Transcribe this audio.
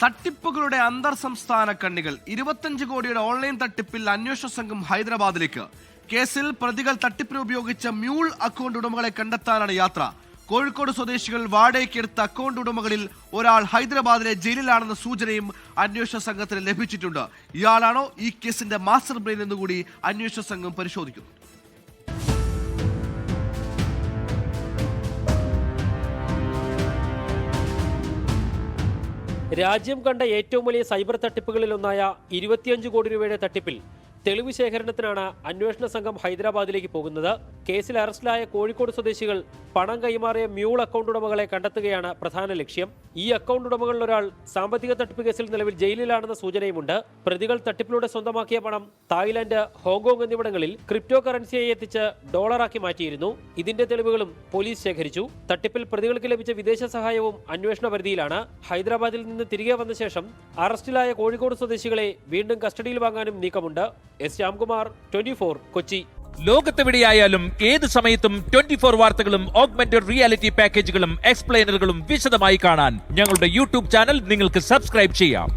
തട്ടിപ്പുകളുടെ അന്തർ സംസ്ഥാന കണ്ണികൾ 25 കോടിയുടെ ഓൺലൈൻ തട്ടിപ്പിൽ അന്വേഷണ സംഘം ഹൈദരാബാദിലേക്ക്. കേസിൽ പ്രതികൾ തട്ടിപ്പിന് ഉപയോഗിച്ച മ്യൂൾ അക്കൗണ്ട് ഉടമകളെ കണ്ടെത്താനാണ് യാത്ര. കോഴിക്കോട് സ്വദേശികൾ വാടകയ്ക്കെടുത്ത അക്കൗണ്ട് ഉടമകളിൽ ഒരാൾ ഹൈദരാബാദിലെ ജയിലിലാണെന്ന സൂചനയും അന്വേഷണ സംഘത്തിന് ലഭിച്ചിട്ടുണ്ട്. ഇയാളാണോ ഈ കേസിന്റെ മാസ്റ്റർ ബ്രെയിൻ എന്നുകൂടി അന്വേഷണ സംഘം പരിശോധിക്കുന്നു. രാജ്യം കണ്ട ഏറ്റവും വലിയ സൈബർ തട്ടിപ്പുകളിലൊന്നായ 25 കോടി രൂപയുടെ തട്ടിപ്പിൽ തെളിവ് ശേഖരണത്തിനാണ് അന്വേഷണ സംഘം ഹൈദരാബാദിലേക്ക് പോകുന്നത്. കേസിൽ അറസ്റ്റിലായ കോഴിക്കോട് സ്വദേശികൾ പണം കൈമാറിയ മ്യൂൾ അക്കൗണ്ട് ഉടമകളെ കണ്ടെത്തുകയാണ് പ്രധാന ലക്ഷ്യം. ഈ അക്കൗണ്ട് ഉടമകളിൽ ഒരാൾ സാമ്പത്തിക തട്ടിപ്പ് കേസിൽ നിലവിൽ ജയിലിലാണെന്ന സൂചനയുമുണ്ട്. പ്രതികൾ തട്ടിപ്പിലൂടെ സ്വന്തമാക്കിയ പണം തായ്ലാന്റ്, ഹോങ്കോങ് എന്നിവിടങ്ങളിൽ ക്രിപ്റ്റോ കറൻസിയായി എത്തിച്ച് ഡോളറാക്കി മാറ്റിയിരുന്നു. ഇതിന്റെ തെളിവുകളും പോലീസ് ശേഖരിച്ചു. തട്ടിപ്പിൽ പ്രതികൾക്ക് ലഭിച്ച വിദേശ സഹായവും അന്വേഷണ പരിധിയിലാണ്. ഹൈദരാബാദിൽ നിന്ന് തിരികെ വന്ന ശേഷം അറസ്റ്റിലായ കോഴിക്കോട് സ്വദേശികളെ വീണ്ടും കസ്റ്റഡിയിൽ വാങ്ങാനും നീക്കമുണ്ട്. എസ് ശ്യാംകുമാർ, 24 കൊച്ചി. ലോകത്തെവിടെയായാലും ഏത് സമയത്തും 24 വാർത്തകളും ഓഗ്മെന്റഡ് റിയാലിറ്റി പാക്കേജുകളും എക്സ്പ്ലെയിനറുകളും വിശദമായി കാണാൻ ഞങ്ങളുടെ യൂട്യൂബ് ചാനൽ നിങ്ങൾക്ക് സബ്സ്ക്രൈബ് ചെയ്യാം.